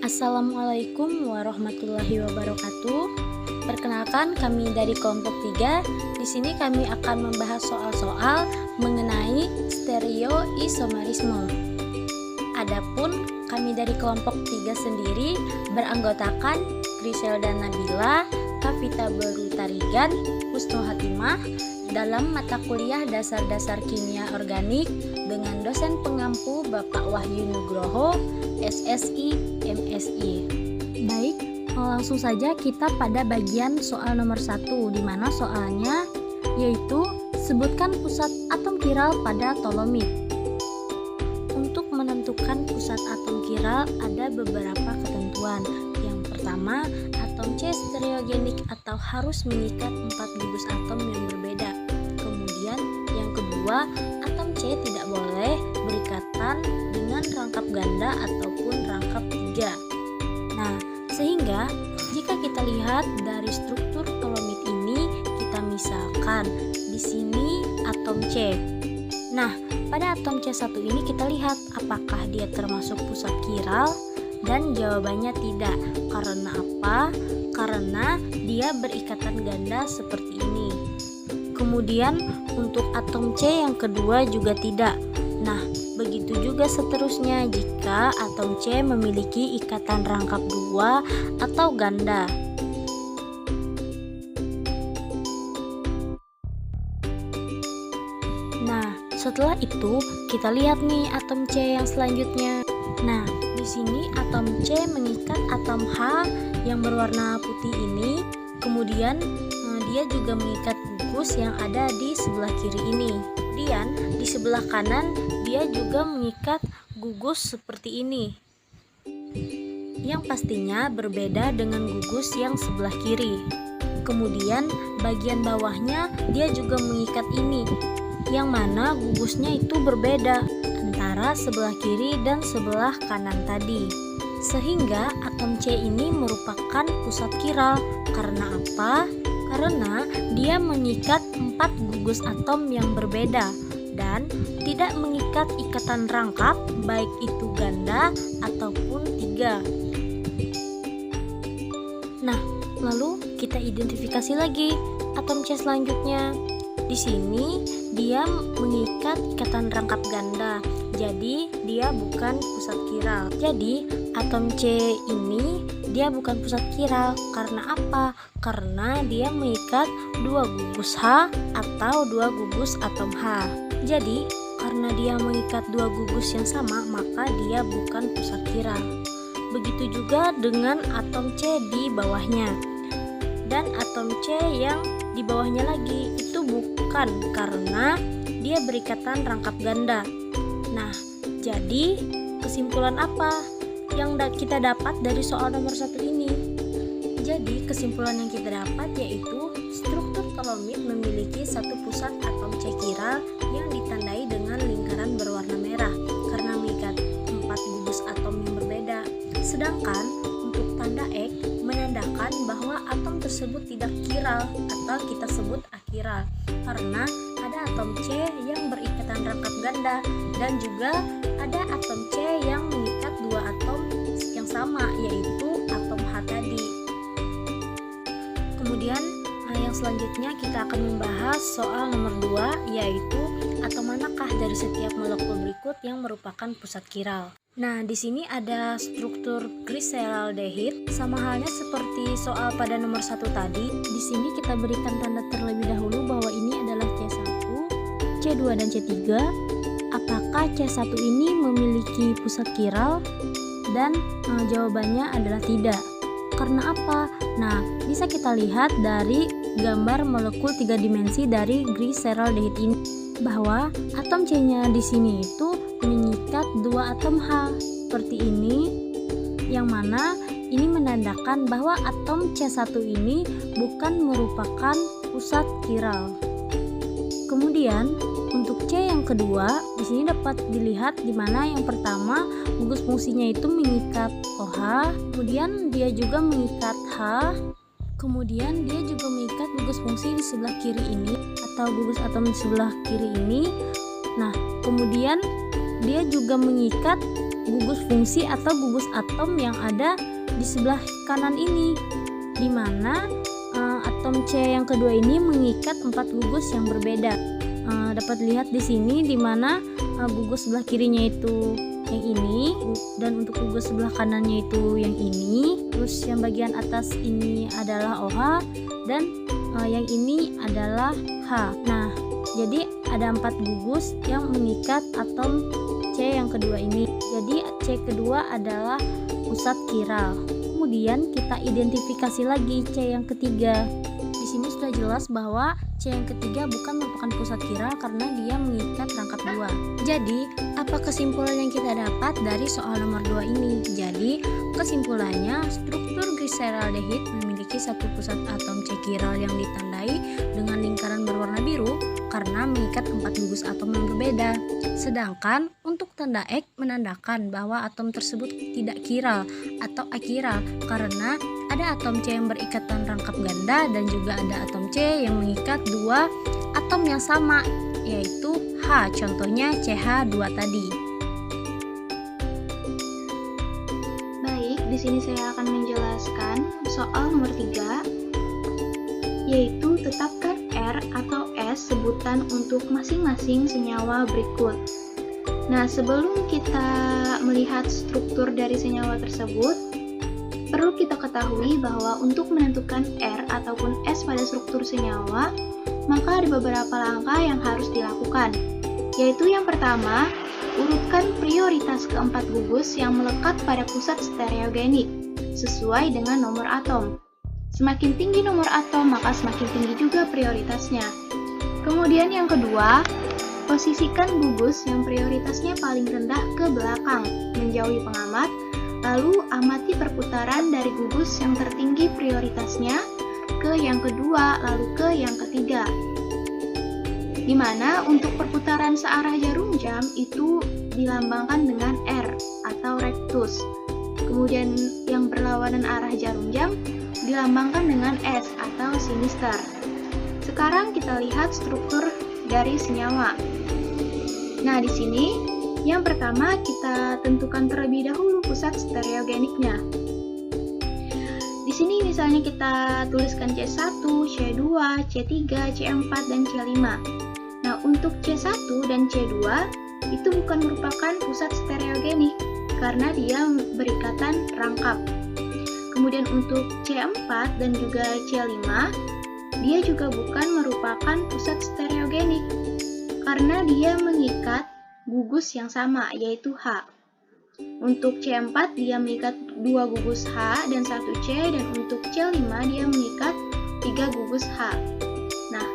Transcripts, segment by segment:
Assalamualaikum warahmatullahi wabarakatuh. Perkenalkan, kami dari kelompok 3. Di sini kami akan membahas soal-soal mengenai stereoisomerisme. Adapun kami dari kelompok 3 sendiri beranggotakan Griselda Nabila, Kavita Berutarigan, Husnul Hatimah dalam mata kuliah dasar-dasar kimia organik dengan dosen pengampu Bapak Wahyu Nugroho, SSI, MSI. Baik, langsung saja kita pada bagian soal nomor 1, di mana soalnya yaitu sebutkan pusat atom kiral pada tolomit. Untuk menentukan pusat atom kiral ada beberapa ketentuan. Yang pertama, atom C stereogenik atau harus mengikat 4 gugus atom yang berbeda. Kemudian yang kedua, atom C tidak boleh berikatan dengan rangkap ganda ataupun rangkap 3. Nah, sehingga jika kita lihat dari struktur tolomit ini, kita misalkan di sini atom C. Nah, pada atom C1 ini kita lihat apakah dia termasuk pusat kiral, dan jawabannya tidak. Karena apa? Karena dia berikatan ganda seperti ini. Kemudian untuk atom C yang kedua juga tidak. Nah, begitu juga seterusnya jika atom C memiliki ikatan rangkap 2 atau ganda. Nah, setelah itu kita lihat nih atom C yang selanjutnya. Nah, di sini atom C mengikat atom H yang berwarna putih ini. Kemudian dia juga mengikat gugus yang ada di sebelah kiri ini. Kemudian di sebelah kanan dia juga mengikat gugus seperti ini, yang pastinya berbeda dengan gugus yang sebelah kiri. Kemudian bagian bawahnya dia juga mengikat ini, yang mana gugusnya itu berbeda antara sebelah kiri dan sebelah kanan tadi. Sehingga atom C ini merupakan pusat kiral. Karena apa? Karena dia mengikat 4 gugus atom yang berbeda dan tidak mengikat ikatan rangkap baik itu ganda ataupun 3. Nah, lalu kita identifikasi lagi atom C selanjutnya. Di sini dia mengikat ikatan rangkap ganda, jadi dia bukan pusat kiral. Jadi atom C ini dia bukan pusat kiral. Karena apa? Karena dia mengikat 2 gugus H atau 2 gugus atom H. Jadi karena dia mengikat 2 gugus yang sama, maka dia bukan pusat kiral. Begitu juga dengan atom C di bawahnya. Dan atom C yang di bawahnya lagi itu bukan, karena dia berikatan rangkap ganda. Nah, jadi kesimpulan apa yang kita dapat dari soal nomor 1 ini? Jadi kesimpulan yang kita dapat yaitu struktur tolomit memiliki satu pusat atom C kiral yang ditandai dengan lingkaran berwarna merah karena mengikat 4 gugus atom yang berbeda. Sedangkan untuk tanda X menandakan bahwa atom tersebut tidak kiral atau kita sebut akiral, karena ada atom C yang berikatan rangkap ganda dan juga ada atom C yang mengikat 2 atom yang sama, yaitu atom H tadi. Kemudian yang selanjutnya kita akan membahas soal nomor 2, yaitu atom manakah dari setiap molekul berikut yang merupakan pusat kiral. Nah, di sini ada struktur glyceraldehid, sama halnya seperti soal pada nomor 1 tadi. Di sini kita berikan tanda terlebih dahulu bahwa ini adalah C1, C2 dan C3. Apakah C1 ini memiliki pusat kiral? Dan jawabannya adalah tidak. Karena apa? Nah, bisa kita lihat dari gambar molekul 3 dimensi dari glyceraldehid ini bahwa atom C-nya di sini itu mengikat 2 atom H seperti ini, yang mana ini menandakan bahwa atom C1 ini bukan merupakan pusat kiral. Kemudian untuk C yang kedua di sini dapat dilihat di mana yang pertama gugus fungsinya itu mengikat OH, kemudian dia juga mengikat H, kemudian dia juga mengikat gugus fungsi di sebelah kiri ini atau gugus atom di sebelah kiri ini. Nah, kemudian dia juga mengikat gugus fungsi atau gugus atom yang ada di sebelah kanan ini, di mana atom C yang kedua ini mengikat 4 gugus yang berbeda. Dapat lihat di sini di mana gugus sebelah kirinya itu yang ini, dan untuk gugus sebelah kanannya itu yang ini. Terus yang bagian atas ini adalah OH, dan yang ini adalah H. Nah, jadi ada 4 gugus yang mengikat atom C yang kedua ini. Jadi C kedua adalah pusat kiral. Kemudian kita identifikasi lagi C yang ketiga. Di sini sudah jelas bahwa C yang ketiga bukan merupakan pusat kiral karena dia mengikat rangkap 2. Jadi, apa kesimpulan yang kita dapat dari soal nomor 2 ini? Jadi, kesimpulannya struktur gliseraldehid memiliki satu pusat atom C kiral yang ditandai dengan lingkaran berwarna biru karena mengikat 4 gugus atom yang berbeda. Sedangkan untuk tanda X menandakan bahwa atom tersebut tidak kiral atau akiral karena ada atom C yang berikatan rangkap ganda dan juga ada atom C yang mengikat 2 atom yang sama, yaitu H, contohnya CH2 tadi. Baik, di sini saya akan menjelaskan soal nomor 3, yaitu tetapkan R atau S sebutan untuk masing-masing senyawa berikut. Nah, sebelum kita melihat struktur dari senyawa tersebut, perlu kita ketahui bahwa untuk menentukan R ataupun S pada struktur senyawa, maka ada beberapa langkah yang harus dilakukan, yaitu yang pertama, urutkan prioritas keempat gugus yang melekat pada pusat stereogenik sesuai dengan nomor atom. Semakin tinggi nomor atom, maka semakin tinggi juga prioritasnya. Kemudian yang kedua, posisikan gugus yang prioritasnya paling rendah ke belakang, menjauhi pengamat, lalu amati perputaran dari gugus yang tertinggi prioritasnya ke yang kedua, lalu ke yang ketiga. Di mana untuk perputaran searah jarum jam itu dilambangkan dengan R atau rectus. Kemudian yang berlawanan arah jarum jam dilambangkan dengan S atau sinister. Sekarang kita lihat struktur dari senyawa. Nah, di sini yang pertama kita tentukan terlebih dahulu pusat stereogeniknya. Di sini misalnya kita tuliskan C1, C2, C3, C4, dan C5. Nah, untuk C1 dan C2 itu bukan merupakan pusat stereogenik karena dia berikatan rangkap. Kemudian untuk C4 dan juga C5, dia juga bukan merupakan pusat stereogenik karena dia mengikat gugus yang sama, yaitu H. Untuk C4 dia mengikat 2 gugus H dan 1 C, dan untuk C5 dia mengikat 3 gugus H. Nah,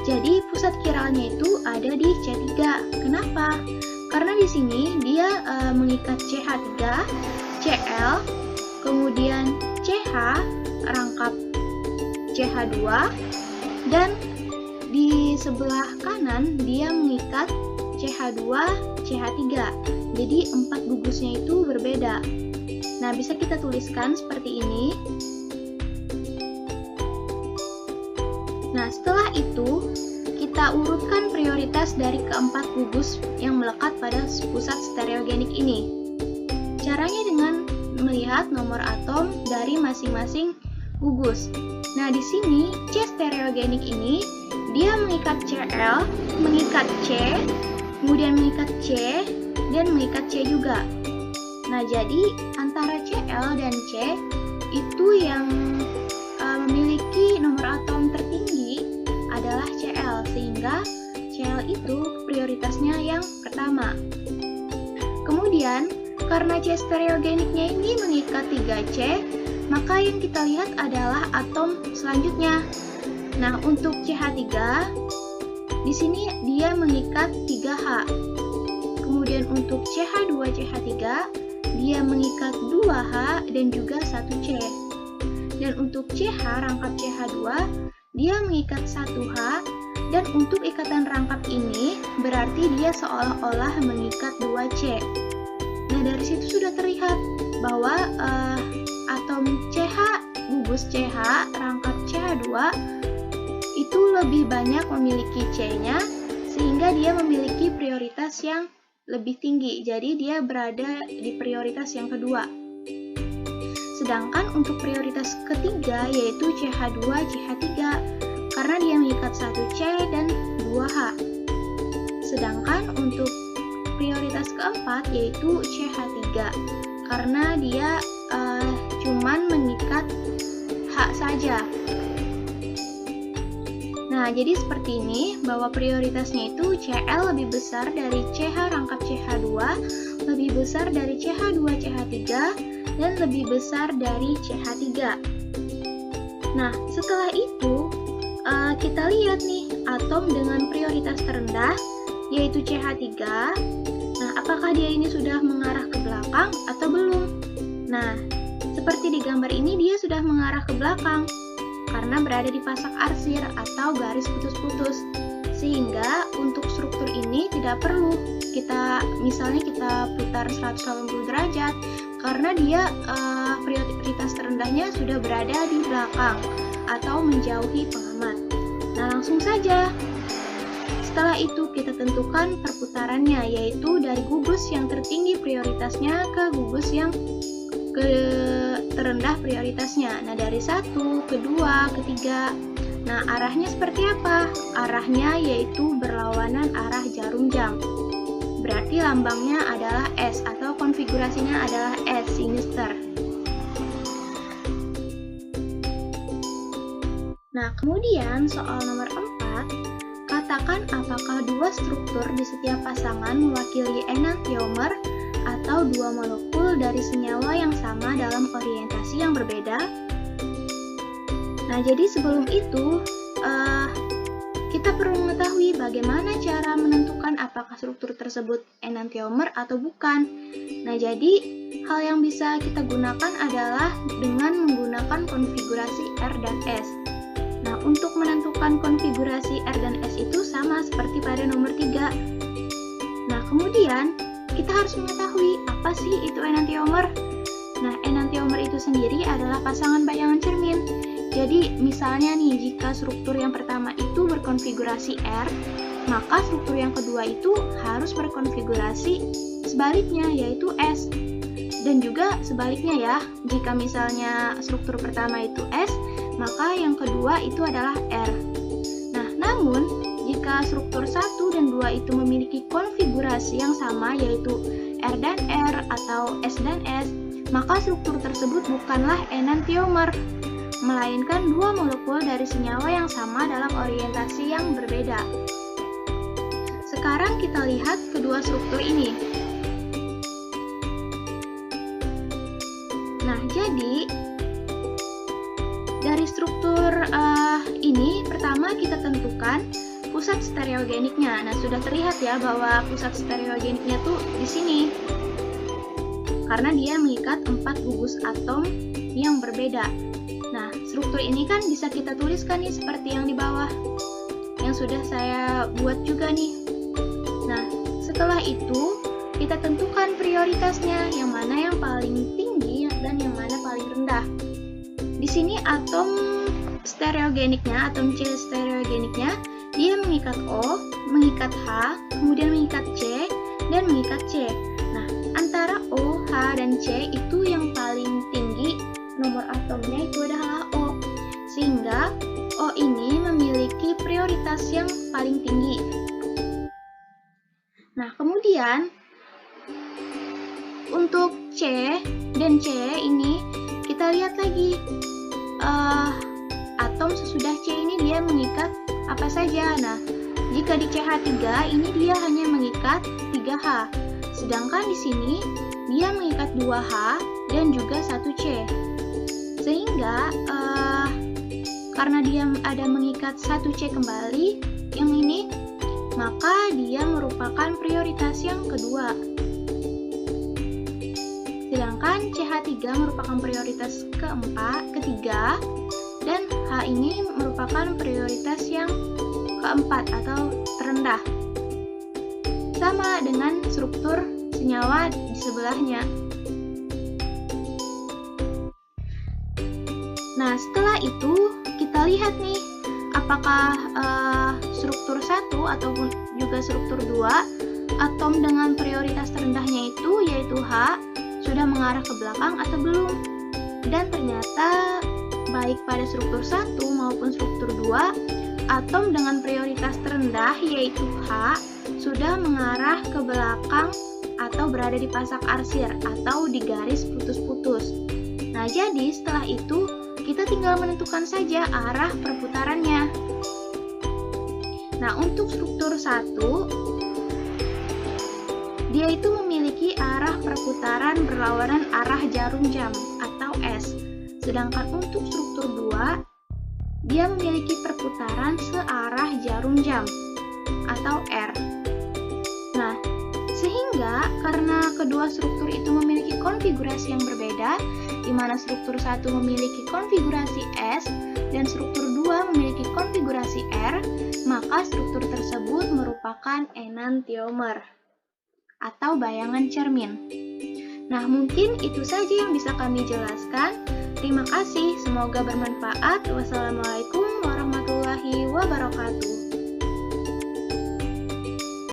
jadi pusat kiralnya itu ada di C3. Kenapa? Karena di sini dia mengikat CH3, Cl, kemudian CH rangkap CH2, dan di sebelah kanan dia mengikat CH2, CH3. Jadi 4 gugusnya itu berbeda. Nah, bisa kita tuliskan seperti ini. Nah, setelah itu kita urutkan prioritas dari keempat gugus yang melekat pada pusat stereogenik ini. Caranya dengan melihat nomor atom dari masing-masing gugus. Nah, di sini C stereogenik ini dia mengikat Cl, mengikat C, kemudian mengikat C, dan mengikat C juga. Nah, jadi antara Cl dan C itu yang memiliki nomor atom tertinggi adalah Cl, sehingga Cl itu prioritasnya yang pertama. Kemudian, karena C stereogeniknya ini mengikat 3C, maka yang kita lihat adalah atom selanjutnya. Nah, untuk CH3, di sini dia mengikat 3H. Kemudian untuk CH2, CH3, dia mengikat 2H dan juga 1C. Dan untuk CH, rangkap CH2, dia mengikat 1H, dan untuk ikatan rangkap ini berarti dia seolah-olah mengikat 2C. Nah, dari situ sudah terlihat bahwa atom CH, gugus CH, rangkap CH2 itu lebih banyak memiliki C-nya, sehingga dia memiliki prioritas yang lebih tinggi, jadi dia berada di prioritas yang kedua. Sedangkan untuk prioritas ketiga yaitu CH2, CH3, karena dia mengikat 1 C dan 2 H. Sedangkan untuk prioritas keempat yaitu CH3, karena dia cuman mengikat H saja. Nah, jadi seperti ini, bahwa prioritasnya itu Cl lebih besar dari CH rangkap CH2, lebih besar dari CH2 CH3, dan lebih besar dari CH3. Nah, setelah itu kita lihat nih atom dengan prioritas terendah yaitu CH3. Nah, apakah dia ini sudah mengarah ke belakang atau belum? Nah, seperti di gambar ini dia sudah mengarah ke belakang karena berada di pasak arsir atau garis putus-putus. Sehingga untuk struktur ini tidak perlu kita putar 180 derajat karena dia prioritas terendahnya sudah berada di belakang atau menjauhi pengamat. Nah, langsung saja. Setelah itu kita tentukan perputarannya, yaitu dari gugus yang tertinggi prioritasnya ke gugus yang terendah prioritasnya. Nah, dari 1, kedua, ketiga. Nah, arahnya seperti apa? Arahnya yaitu berlawanan arah jarum jam. Berarti lambangnya adalah S atau konfigurasinya adalah S, sinister. Nah, kemudian soal nomor 4, katakan apakah dua struktur di setiap pasangan mewakili enantiomer atau dua molekul dari senyawa yang sama dalam orientasi yang berbeda. Nah, jadi sebelum itu kita perlu mengetahui bagaimana cara menentukan apakah struktur tersebut enantiomer atau bukan. Nah, jadi hal yang bisa kita gunakan adalah dengan menggunakan konfigurasi R dan S. Nah, untuk menentukan konfigurasi R dan S itu sama seperti pada nomor 3. Nah, kemudian kita harus mengetahui apa sih itu enantiomer. Nah, enantiomer itu sendiri adalah pasangan bayangan cermin. Jadi, misalnya nih, jika struktur yang pertama itu berkonfigurasi R, maka struktur yang kedua itu harus berkonfigurasi sebaliknya, yaitu S. Dan juga sebaliknya ya, jika misalnya struktur pertama itu S, maka yang kedua itu adalah R. Nah, namun, jika struktur 1 dan 2 itu memiliki konfigurasi yang sama, yaitu R dan R atau S dan S, maka struktur tersebut bukanlah enantiomer, melainkan dua molekul dari senyawa yang sama dalam orientasi yang berbeda. Sekarang kita lihat kedua struktur ini. Nah, jadi dari struktur ini pertama kita tentukan pusat stereogeniknya. Nah, sudah terlihat ya bahwa pusat stereogeniknya tuh di sini. Karena dia mengikat 4 gugus atom yang berbeda. Nah, struktur ini kan bisa kita tuliskan nih seperti yang di bawah, yang sudah saya buat juga nih. Nah, setelah itu kita tentukan prioritasnya, yang mana yang paling tinggi dan yang mana paling rendah. Di sini atom stereogeniknya, atom C stereogeniknya, dia mengikat O, mengikat H, kemudian mengikat C, dan mengikat C. Nah, antara O, H, dan C itu yang paling tinggi nomor atomnya itu adalah O, sehingga O ini memiliki prioritas yang paling tinggi. Nah, kemudian untuk C dan C ini kita lihat lagi atom sesudah C ini dia mengikat apa saja. Nah, jika di CH3 ini dia hanya mengikat 3H, sedangkan di sini dia mengikat 2H dan juga 1C. Sehingga karena dia ada mengikat 1C kembali yang ini, maka dia merupakan prioritas yang kedua. Sedangkan CH3 merupakan prioritas ketiga, dan H ini merupakan prioritas yang keempat atau terendah. Sama dengan struktur senyawa di sebelahnya. Nah, setelah itu kita lihat nih apakah struktur 1 ataupun juga struktur 2 atom dengan prioritas terendahnya itu, yaitu H, sudah mengarah ke belakang atau belum. Dan ternyata baik pada struktur 1 maupun struktur 2, atom dengan prioritas terendah yaitu H sudah mengarah ke belakang atau berada di pasak arsir atau di garis putus-putus. Nah, jadi setelah itu kita tinggal menentukan saja arah perputarannya. Nah, untuk struktur 1, dia itu memiliki arah perputaran berlawanan arah jarum jam atau S. Sedangkan untuk struktur 2, dia memiliki perputaran searah jarum jam atau R. Nah, sehingga karena kedua struktur itu memiliki konfigurasi yang berbeda, di mana struktur 1 memiliki konfigurasi S dan struktur 2 memiliki konfigurasi R, maka struktur tersebut merupakan enantiomer atau bayangan cermin. Nah, mungkin itu saja yang bisa kami jelaskan. Terima kasih, semoga bermanfaat. Wassalamualaikum warahmatullahi wabarakatuh.